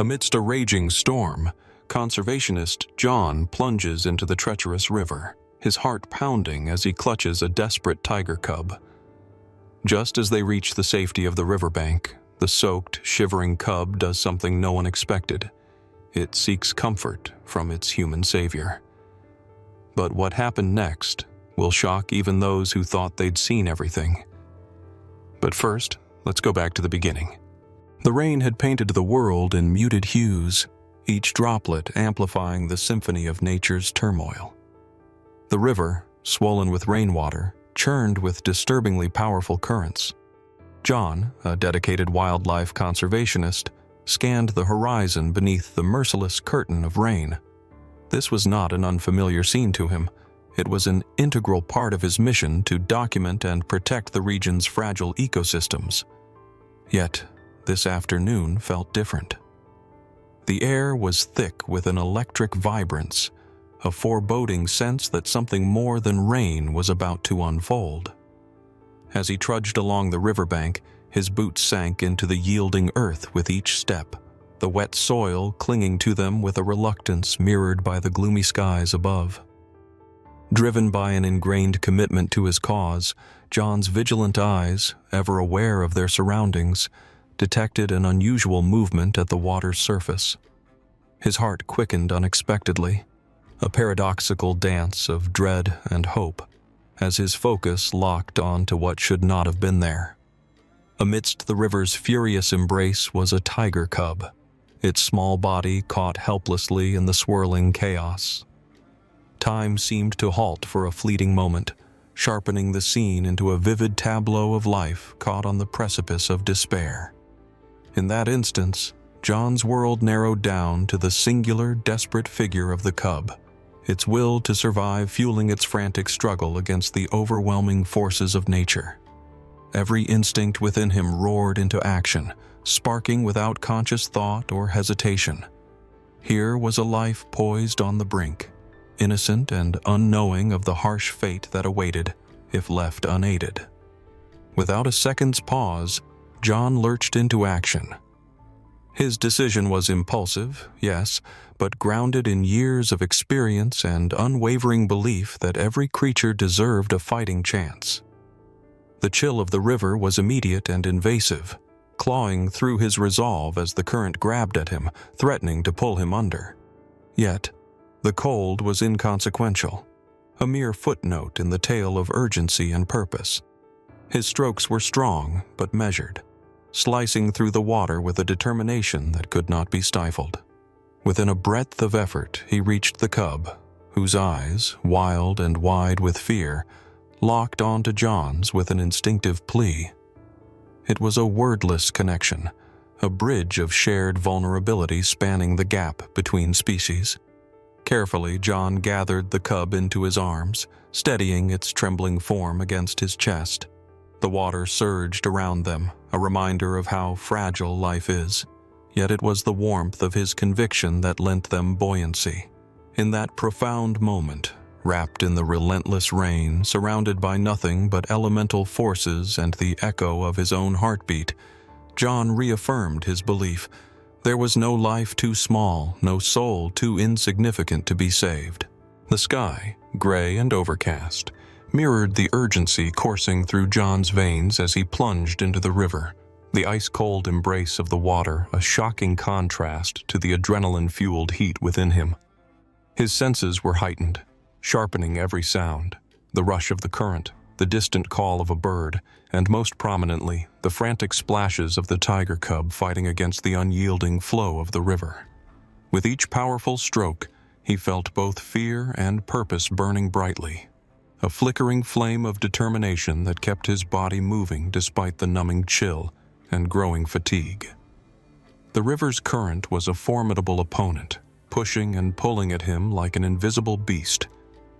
Amidst a raging storm, conservationist John plunges into the treacherous river, his heart pounding as he clutches a desperate tiger cub. Just as they reach the safety of the riverbank, the soaked, shivering cub does something no one expected. It seeks comfort from its human savior. But what happened next will shock even those who thought they'd seen everything. But first, let's go back to the beginning. The rain had painted the world in muted hues, each droplet amplifying the symphony of nature's turmoil. The river, swollen with rainwater, churned with disturbingly powerful currents. John, a dedicated wildlife conservationist, scanned the horizon beneath the merciless curtain of rain. This was not an unfamiliar scene to him. It was an integral part of his mission to document and protect the region's fragile ecosystems. Yet, this afternoon felt different. The air was thick with an electric vibrance, a foreboding sense that something more than rain was about to unfold. As he trudged along the riverbank, his boots sank into the yielding earth with each step, the wet soil clinging to them with a reluctance mirrored by the gloomy skies above. Driven by an ingrained commitment to his cause, John's vigilant eyes, ever aware of their surroundings, detected an unusual movement at the water's surface. His heart quickened unexpectedly, a paradoxical dance of dread and hope, as his focus locked on to what should not have been there. Amidst the river's furious embrace was a tiger cub, its small body caught helplessly in the swirling chaos. Time seemed to halt for a fleeting moment, sharpening the scene into a vivid tableau of life caught on the precipice of despair. In that instance, John's world narrowed down to the singular, desperate figure of the cub, its will to survive fueling its frantic struggle against the overwhelming forces of nature. Every instinct within him roared into action, sparking without conscious thought or hesitation. Here was a life poised on the brink, innocent and unknowing of the harsh fate that awaited if left unaided. Without a second's pause, John lurched into action. His decision was impulsive, yes, but grounded in years of experience and unwavering belief that every creature deserved a fighting chance. The chill of the river was immediate and invasive, clawing through his resolve as the current grabbed at him, threatening to pull him under. Yet, the cold was inconsequential, a mere footnote in the tale of urgency and purpose. His strokes were strong but measured, slicing through the water with a determination that could not be stifled. Within a breadth of effort, he reached the cub, whose eyes, wild and wide with fear, locked onto John's with an instinctive plea. It was a wordless connection, a bridge of shared vulnerability spanning the gap between species. Carefully, John gathered the cub into his arms, steadying its trembling form against his chest. The water surged around them, a reminder of how fragile life is, yet it was the warmth of his conviction that lent them buoyancy. In that profound moment, wrapped in the relentless rain, surrounded by nothing but elemental forces and the echo of his own heartbeat, John reaffirmed his belief. There was no life too small, no soul too insignificant to be saved. The sky, gray and overcast, mirrored the urgency coursing through John's veins as he plunged into the river, the ice-cold embrace of the water a shocking contrast to the adrenaline-fueled heat within him. His senses were heightened, sharpening every sound, the rush of the current, the distant call of a bird, and most prominently, the frantic splashes of the tiger cub fighting against the unyielding flow of the river. With each powerful stroke, he felt both fear and purpose burning brightly, a flickering flame of determination that kept his body moving despite the numbing chill and growing fatigue. The river's current was a formidable opponent, pushing and pulling at him like an invisible beast.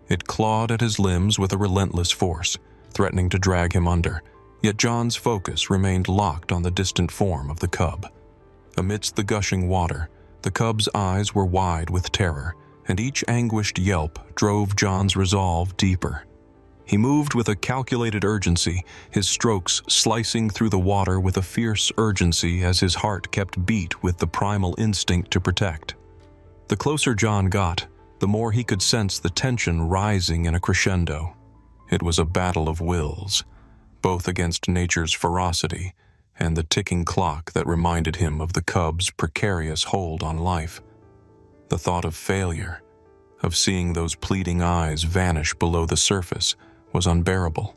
It clawed at his limbs with a relentless force, threatening to drag him under, yet John's focus remained locked on the distant form of the cub. Amidst the gushing water, the cub's eyes were wide with terror, and each anguished yelp drove John's resolve deeper. He moved with a calculated urgency, his strokes slicing through the water with a fierce urgency as his heart kept beat with the primal instinct to protect. The closer John got, the more he could sense the tension rising in a crescendo. It was a battle of wills, both against nature's ferocity and the ticking clock that reminded him of the cub's precarious hold on life. The thought of failure, of seeing those pleading eyes vanish below the surface, was unbearable.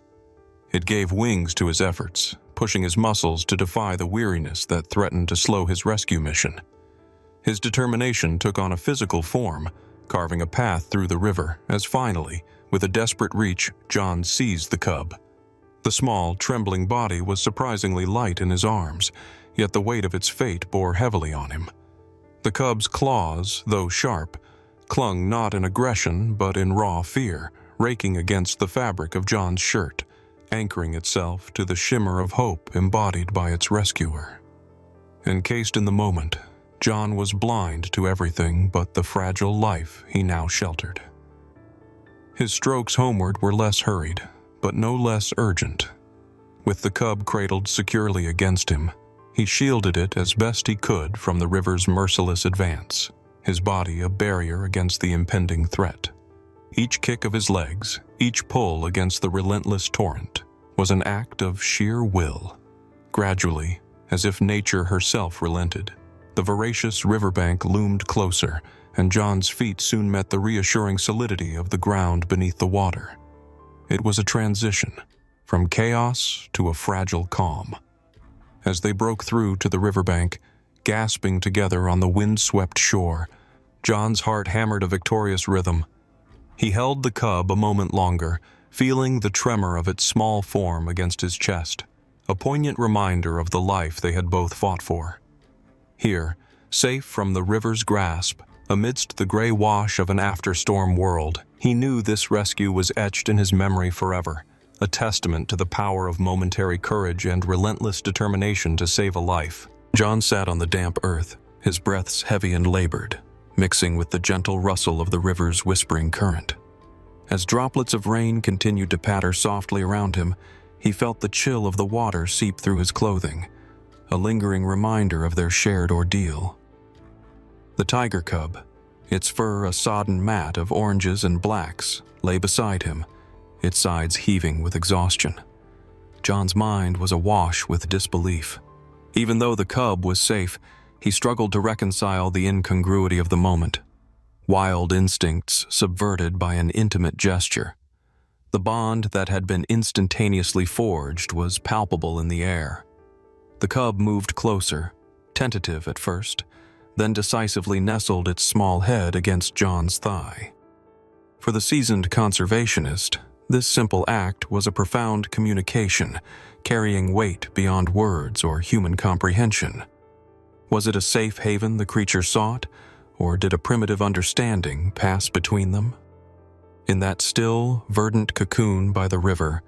It gave wings to his efforts, pushing his muscles to defy the weariness that threatened to slow his rescue mission. His determination took on a physical form, carving a path through the river as finally, with a desperate reach, John seized the cub. The small, trembling body was surprisingly light in his arms, yet the weight of its fate bore heavily on him. The cub's claws, though sharp, clung not in aggression but in raw fear, raking against the fabric of John's shirt, anchoring itself to the shimmer of hope embodied by its rescuer. Encased in the moment, John was blind to everything but the fragile life he now sheltered. His strokes homeward were less hurried, but no less urgent. With the cub cradled securely against him, he shielded it as best he could from the river's merciless advance, his body a barrier against the impending threat. Each kick of his legs, each pull against the relentless torrent, was an act of sheer will. Gradually, as if nature herself relented, the voracious riverbank loomed closer, and John's feet soon met the reassuring solidity of the ground beneath the water. It was a transition, from chaos to a fragile calm. As they broke through to the riverbank, gasping together on the wind-swept shore, John's heart hammered a victorious rhythm. He held the cub a moment longer, feeling the tremor of its small form against his chest, a poignant reminder of the life they had both fought for. Here, safe from the river's grasp, amidst the gray wash of an after-storm world, he knew this rescue was etched in his memory forever, a testament to the power of momentary courage and relentless determination to save a life. John sat on the damp earth, his breaths heavy and labored, mixing with the gentle rustle of the river's whispering current. As droplets of rain continued to patter softly around him, he felt the chill of the water seep through his clothing, a lingering reminder of their shared ordeal. The tiger cub, its fur a sodden mat of oranges and blacks, lay beside him, its sides heaving with exhaustion. John's mind was awash with disbelief. Even though the cub was safe, he struggled to reconcile the incongruity of the moment. Wild instincts subverted by an intimate gesture. The bond that had been instantaneously forged was palpable in the air. The cub moved closer, tentative at first, then decisively nestled its small head against John's thigh. For the seasoned conservationist, this simple act was a profound communication, carrying weight beyond words or human comprehension. Was it a safe haven the creature sought, or did a primitive understanding pass between them? In that still, verdant cocoon by the river,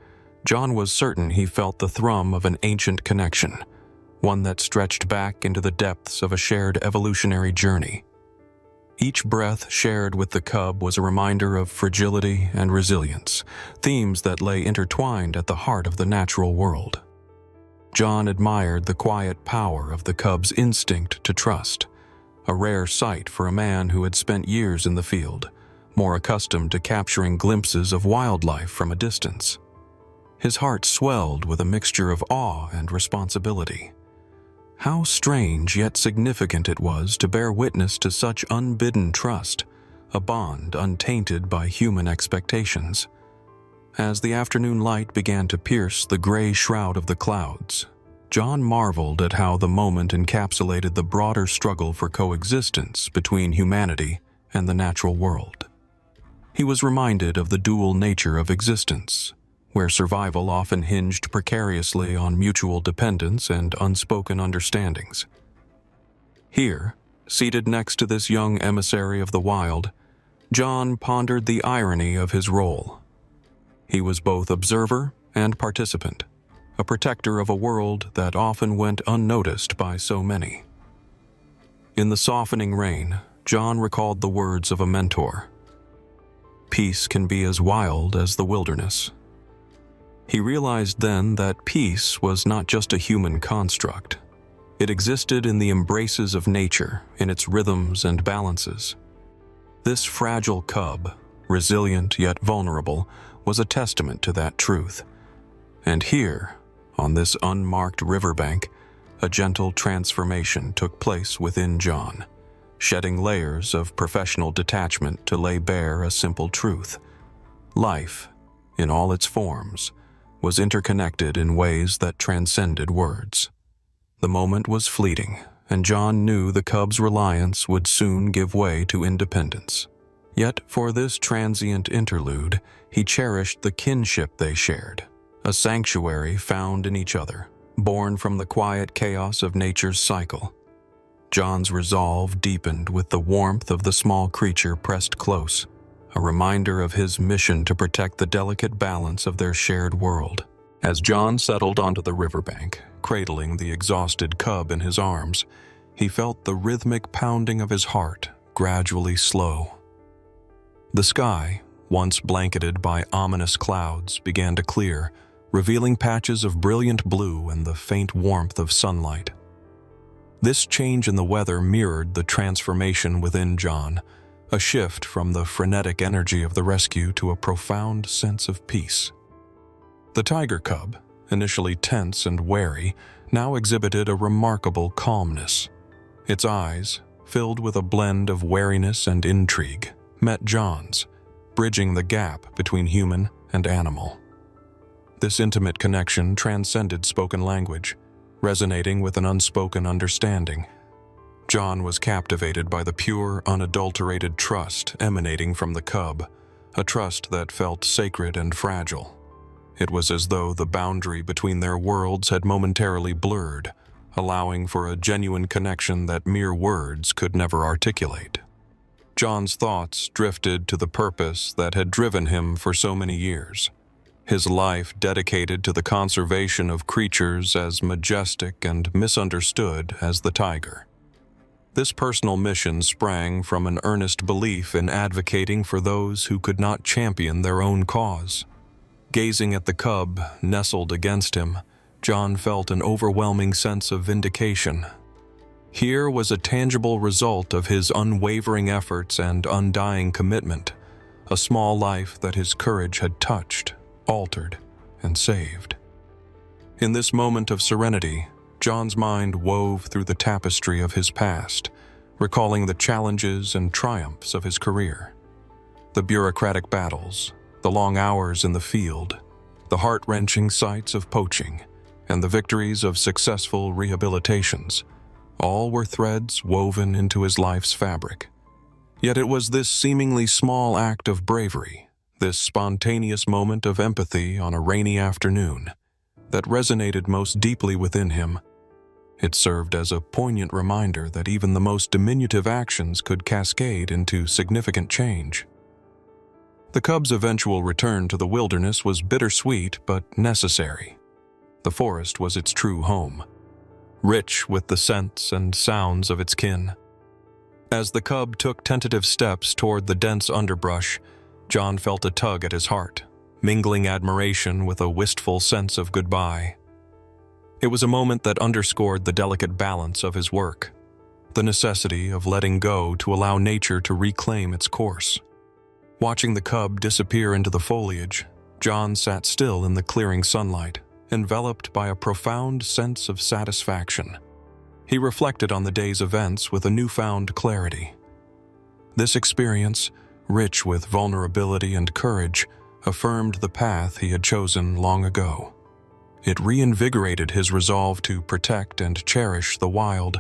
John was certain he felt the thrum of an ancient connection, one that stretched back into the depths of a shared evolutionary journey. Each breath shared with the cub was a reminder of fragility and resilience, themes that lay intertwined at the heart of the natural world. John admired the quiet power of the cub's instinct to trust, a rare sight for a man who had spent years in the field, more accustomed to capturing glimpses of wildlife from a distance. His heart swelled with a mixture of awe and responsibility. How strange yet significant it was to bear witness to such unbidden trust, a bond untainted by human expectations. As the afternoon light began to pierce the gray shroud of the clouds, John marveled at how the moment encapsulated the broader struggle for coexistence between humanity and the natural world. He was reminded of the dual nature of existence, where survival often hinged precariously on mutual dependence and unspoken understandings. Here, seated next to this young emissary of the wild, John pondered the irony of his role. He was both observer and participant, a protector of a world that often went unnoticed by so many. In the softening rain, John recalled the words of a mentor. "Peace can be as wild as the wilderness, He realized then that peace was not just a human construct. It existed in the embraces of nature, in its rhythms and balances. This fragile cub, resilient yet vulnerable, was a testament to that truth. And here, on this unmarked riverbank, a gentle transformation took place within John, shedding layers of professional detachment to lay bare a simple truth. Life, in all its forms, was interconnected in ways that transcended words. The moment was fleeting, and John knew the cub's reliance would soon give way to independence. Yet for this transient interlude, he cherished the kinship they shared, a sanctuary found in each other, born from the quiet chaos of nature's cycle. John's resolve deepened with the warmth of the small creature pressed close, a reminder of his mission to protect the delicate balance of their shared world. As John settled onto the riverbank, cradling the exhausted cub in his arms, he felt the rhythmic pounding of his heart gradually slow. The sky, once blanketed by ominous clouds, began to clear, revealing patches of brilliant blue and the faint warmth of sunlight. This change in the weather mirrored the transformation within John, a shift from the frenetic energy of the rescue to a profound sense of peace. The tiger cub, initially tense and wary, now exhibited a remarkable calmness. Its eyes, filled with a blend of wariness and intrigue, met John's, bridging the gap between human and animal. This intimate connection transcended spoken language, resonating with an unspoken understanding. John was captivated by the pure, unadulterated trust emanating from the cub, a trust that felt sacred and fragile. It was as though the boundary between their worlds had momentarily blurred, allowing for a genuine connection that mere words could never articulate. John's thoughts drifted to the purpose that had driven him for so many years, his life dedicated to the conservation of creatures as majestic and misunderstood as the tiger. This personal mission sprang from an earnest belief in advocating for those who could not champion their own cause. Gazing at the cub nestled against him, John felt an overwhelming sense of vindication. Here was a tangible result of his unwavering efforts and undying commitment, a small life that his courage had touched, altered, and saved. In this moment of serenity, John's mind wove through the tapestry of his past, recalling the challenges and triumphs of his career. The bureaucratic battles, the long hours in the field, the heart-wrenching sights of poaching, and the victories of successful rehabilitations, all were threads woven into his life's fabric. Yet it was this seemingly small act of bravery, this spontaneous moment of empathy on a rainy afternoon, that resonated most deeply within him. It served as a poignant reminder that even the most diminutive actions could cascade into significant change. The cub's eventual return to the wilderness was bittersweet but necessary. The forest was its true home, rich with the scents and sounds of its kin. As the cub took tentative steps toward the dense underbrush, John felt a tug at his heart, mingling admiration with a wistful sense of goodbye. It was a moment that underscored the delicate balance of his work, the necessity of letting go to allow nature to reclaim its course. Watching the cub disappear into the foliage, John sat still in the clearing sunlight, enveloped by a profound sense of satisfaction. He reflected on the day's events with a newfound clarity. This experience, rich with vulnerability and courage, affirmed the path he had chosen long ago. It reinvigorated his resolve to protect and cherish the wild,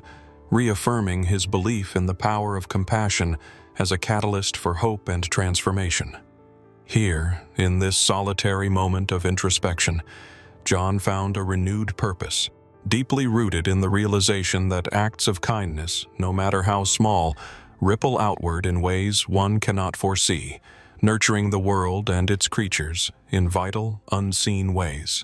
reaffirming his belief in the power of compassion as a catalyst for hope and transformation. Here, in this solitary moment of introspection, John found a renewed purpose, deeply rooted in the realization that acts of kindness, no matter how small, ripple outward in ways one cannot foresee, nurturing the world and its creatures in vital, unseen ways.